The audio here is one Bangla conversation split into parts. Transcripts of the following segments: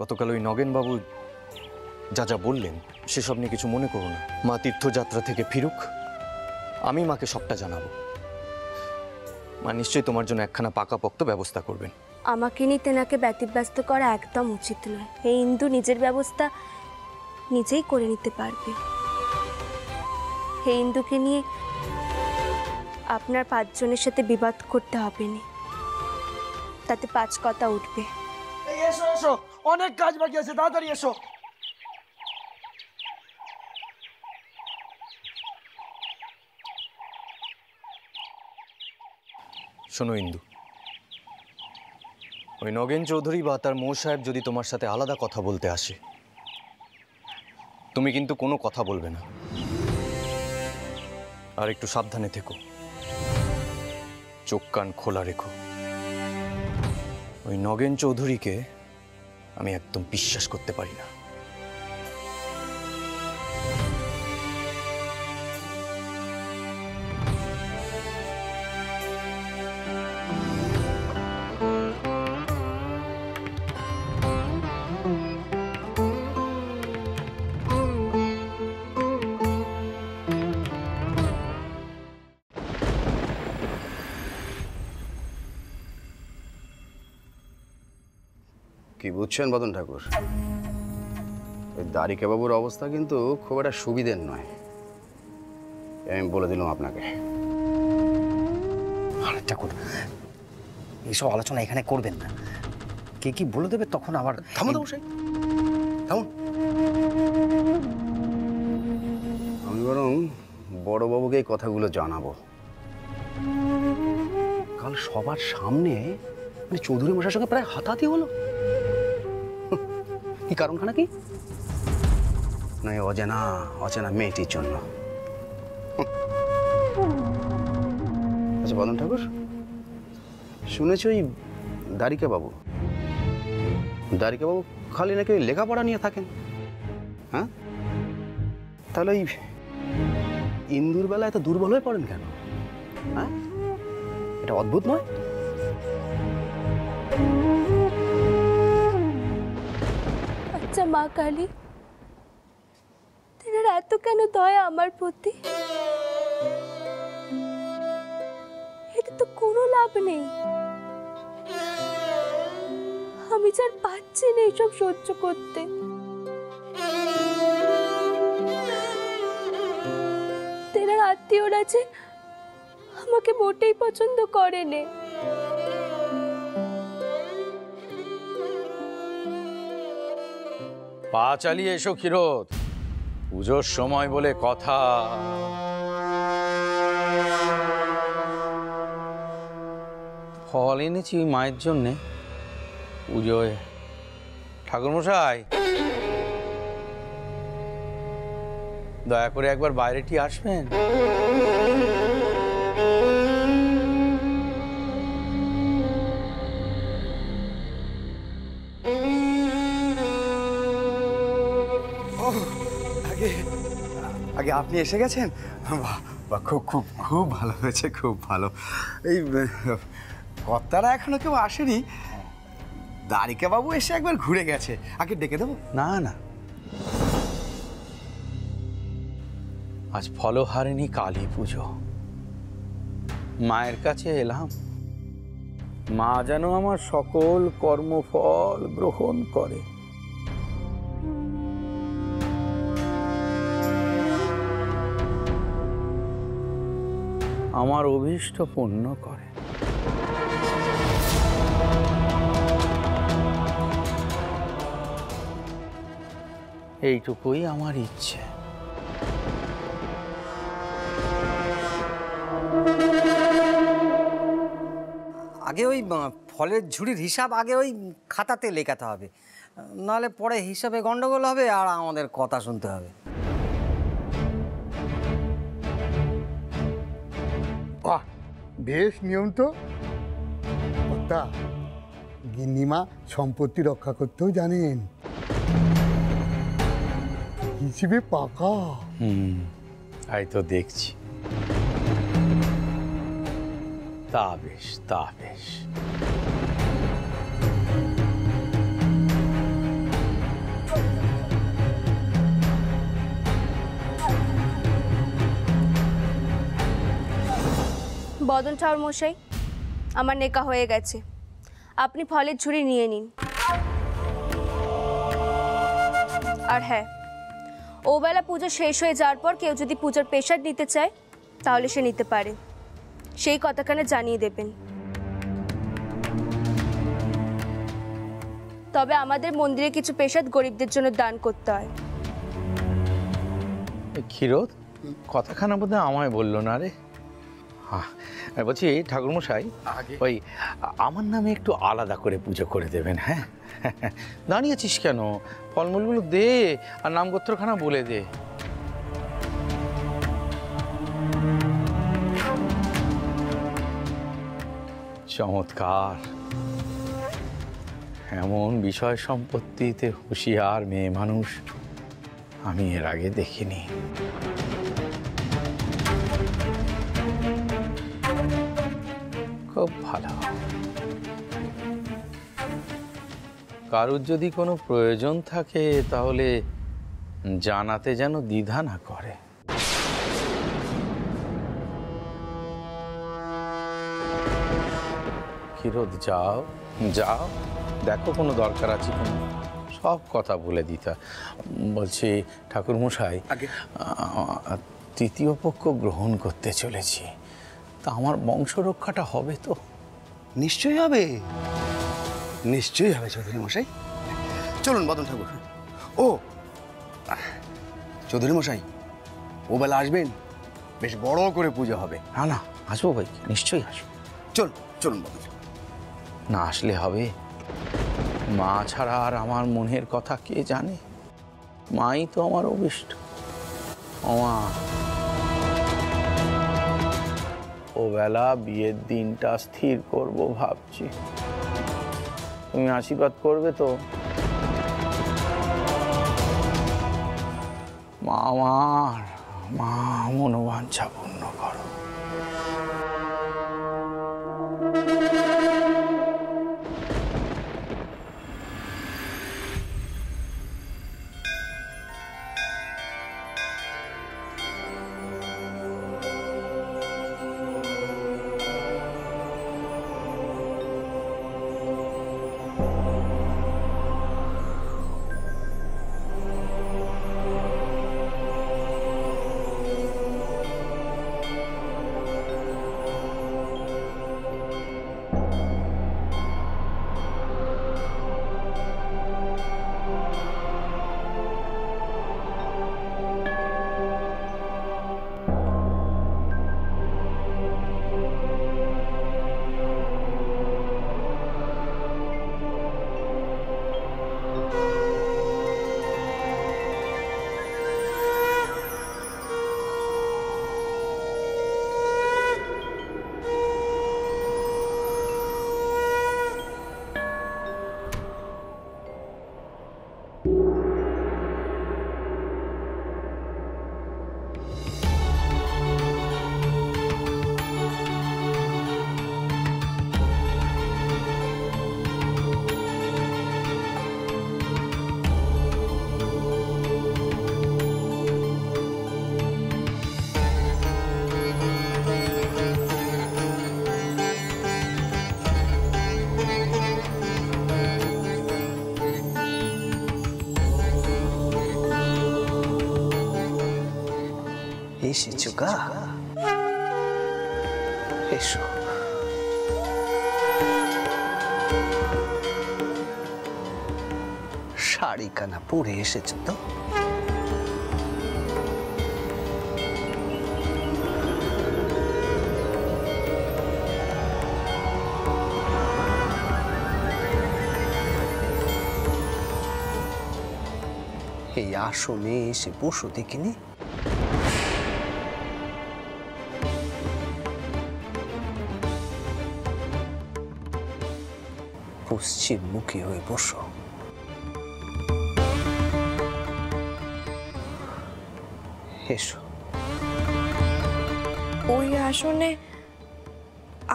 গতকাল ওই নগেনবাবু যা যা বললেন সেসব নিয়ে কিছু মনে করো না। মা তীর্থযাত্রা থেকে ফিরুক, আমি মাকে সবটা জানাবো। মা নিশ্চয়ই তোমার জন্য একখানা পাকাপোক্ত ব্যবস্থা করবেন। আমাকে নিয়ে তেনাকে ব্যতিব্যস্ত করা একদম উচিত নয়। এই ইন্দু নিজের ব্যবস্থা নিজেই করে নিতে পারবে। এই ইন্দুকে নিয়ে আপনার 5 জনের সাথে বিবাদ করতে হবে না, তাতে 5 কথা উঠবে। এসো এসো, অনেক কাজ বাকি আছে, তাড়াতাড়ি এসো। শোনো ইন্দু, ওই নগেন চৌধুরী বা তার মৌ সাহেব যদি তোমার সাথে আলাদা কথা বলতে আসে, তুমি কিন্তু কোনো কথা বলবে না। আর একটু সাবধানে থেকো, চোখ কান খোলা রেখো। ওই নগেন চৌধুরীকে আমি একদম বিশ্বাস করতে পারি না। কি বুঝছেন বদন ঠাকুর, ওই দারিকা বাবুর অবস্থা কিন্তু খুব একটা সুবিধের নয়, আমি বলে দিলাম আপনাকে। ঠাকুর, এইসব আলোচনা এখানে করবেন না। কে কি বলে দেবে তখন আবার। থামুন অবশ্যই, থামুন। আমি বরং বড়বাবুকে এই কথাগুলো জানাবো। কাল সবার সামনে মানে চৌধুরী মশাইয়ের সঙ্গে প্রায় হাতাহাতি হলো। কি কারণখানা কি? না অজানা অচেনা মেয়েটির জন্য। আচ্ছা বদন ঠাকুর, শুনেছি ওই দারিকা বাবু খালি নাকি লেখাপড়া নিয়ে থাকেন, হ্যাঁ? তাহলে ওই ইন্দুর বেলা এত দুর্বল হয়ে পড়েন কেন? হ্যাঁ, এটা অদ্ভুত নয়? আচ্ছা মা কালী, তেনার এত কেন দয়া আমার প্রতি? এতে তো কোনো লাভ নেই। আমি যার পাচ্ছি না এসব সহ্য করতে। তেনার আত্মীয়রা যে আমাকে মোটেই পছন্দ করে না। পা চালিয়ে এসো ক্ষীরোদ, পুজোর সময় বলে কথা। ফল এনেছি ওই মায়ের জন্যে পুজোয়। ঠাকুরমশাই, দয়া করে একবার বাইরেটি আসবেন। আগে আপনি এসে গেছেন? বাহ, খুব খুব খুব ভালো হয়েছে, খুব ভালো। এই কর্তারা এখনো কেউ আসেনি, দারিকা বাবু এসে একবার ঘুরে গেছে। আগে ডেকে দেবো? না না, আজ ফলহারিণী কালী পুজো, মায়ের কাছে এলাম। মা যেন আমার সকল কর্মফল গ্রহণ করে। আমার অভীষ্ট পূর্ণ করে। এইটুকুই আমার ইচ্ছে। আগে ওই ফলের ঝুড়ির হিসাব আগে ওই খাতাতে লেখাতে হবে, নাহলে পরে হিসাবে গন্ডগোল হবে আর আমাদের কথা শুনতে হবে। বাহ, বেশ নিয়ম তো। কর্তা, গিন্নিমা সম্পত্তি রক্ষা করতেও জানেন, হিসেবে পাকা। তাই তো দেখছি। তা বেশ, তা বেশ। বদন ঠাকুর মশাই, আমার নেকা হয়ে গেছে, আপনি ফলের ঝুড়ি নিয়ে নিন। আর হ্যাঁ, ওবেলা পুজো শেষ হয়ে যাওয়ার পর কেউ যদি পুজোর পেশাদ নিতে চায় তাহলে সে নিতে পারে, সেই কথাখানে জানিয়ে দেবেন। তবে আমাদের মন্দিরে কিছু পেশাদ গরিবদের জন্য দান করতে হয়। ক্ষীরোদ কথাখানা বোধহয় আমায় বললো না রে। হ্যাঁ, বলছি ঠাকুরমশাই, ওই আমার নামে একটু আলাদা করে পুজো করে দেবেন। হ্যাঁ, দাঁড়িয়েছিস কেন? ফলমূলগুলো দে আর নামগোত্রখানা বলে দে। চমৎকার, এমন বিষয় সম্পত্তিতে হুঁশিয়ার মেয়ে মানুষ আমি এর আগে দেখিনি। খুব ভালো। কারোর যদি কোনো প্রয়োজন থাকে তাহলে জানাতে যেন দ্বিধা না করে। ক্ষীরোদ, যাও যাও, দেখো কোনো দরকার আছে কিনা, সব কথা বলে দিতা। বলছি ঠাকুরমশাই, তৃতীয় পক্ষ গ্রহণ করতে চলেছি, তা আমার বংশ রক্ষাটা হবে তো? নিশ্চয়ই হবে, নিশ্চয়ই হবে চৌধুরী মশাই। চলুন বদন ঠাকুর। ও চৌধুরী মশাই, ও বেলা আসবেন, বেশ বড় করে পুজো হবে। না না, আসবো ভাই, নিশ্চয়ই আসবো। চলুন চলুন বদন ঠাকুর। না আসলে হবে? মা ছাড়া আর আমার মনের কথা কে জানে? মাই তো আমার অভিষ্ট। মা, ও বেলা বিয়ের দিনটা স্থির করব ভাবছি, তুমি আশীর্বাদ করবে তো? মা, আমার মা মনোবাঞ্ছা পূর্ণ করো। এসেছো গা, এসো। শাড়ি কানা পরে এসেছো তো? এই আসনে এসে বসো দেখিনি। পশ্চিমমুখী হয়ে বসো। এসো। ওই আসনে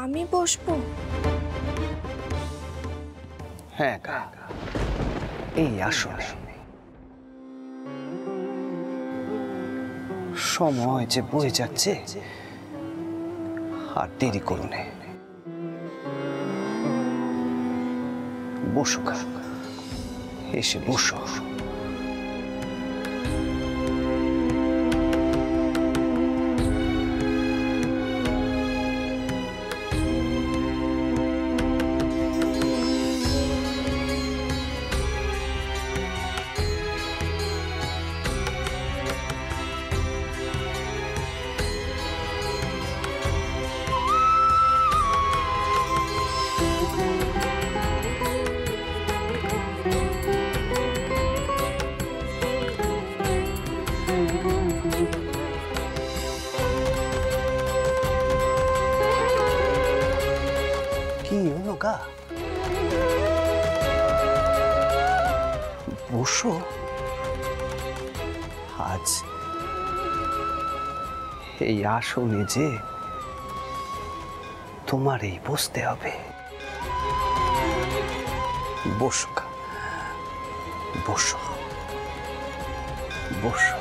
আমি বসবো? হ্যাঁ, এই আসনে। সময় যে বয়ে যাচ্ছে, আর দেরি করো না, বসো গা, এসে বসো। কি হলো গা? বসো। আজ এই আসনে যে তোমারই বসতে হবে। বসো গা, বসো বসো।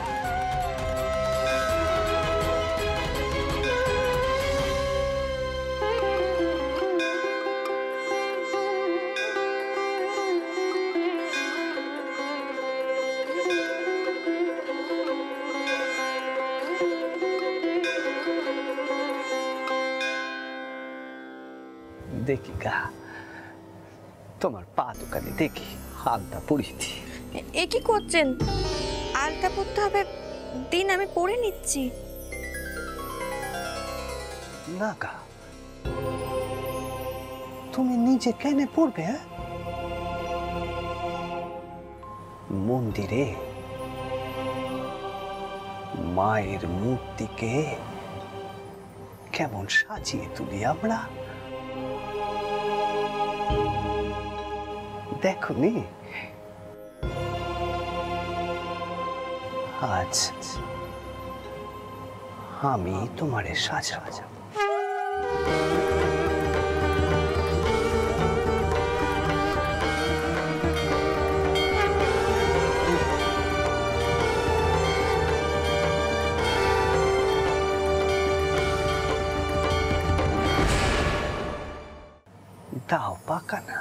দেখি গা, তোমার পা দোকানে দেখি আলতা পরিয়েছি। এ কি করছেন? আলতা পরতে হবে, দিন আমি পরে নিচ্ছি। না গা, তুমি নিজে কেন পড়বে? মন্দিরে মায়ের মূর্তিকে কেমন সাজিয়ে তুলি আমরা, দেখো নি? আজ আমি তোমারে সাজাবো। দাও পাকা না।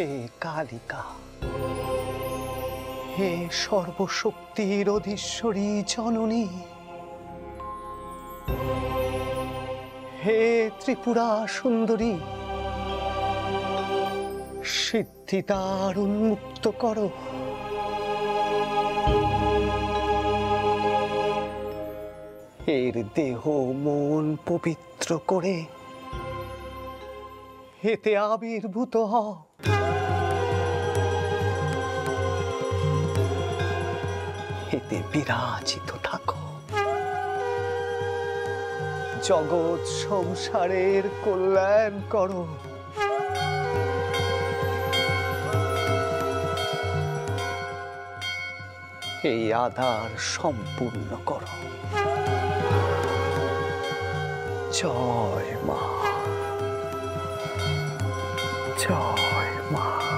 হে কালিকা, হে সর্বশক্তির অধীশ্বরী জননী, হে ত্রিপুরা সুন্দরী, সিদ্ধি তার উন্মুক্ত করো। এর দেহ মন পবিত্র করে এতে আবির্ভূত হও। এতে বিরাজিত থাকো। জগৎ সংসারের কল্যাণ করো। এই আধার সম্পূর্ণ করো। জয় মা, জয় মা।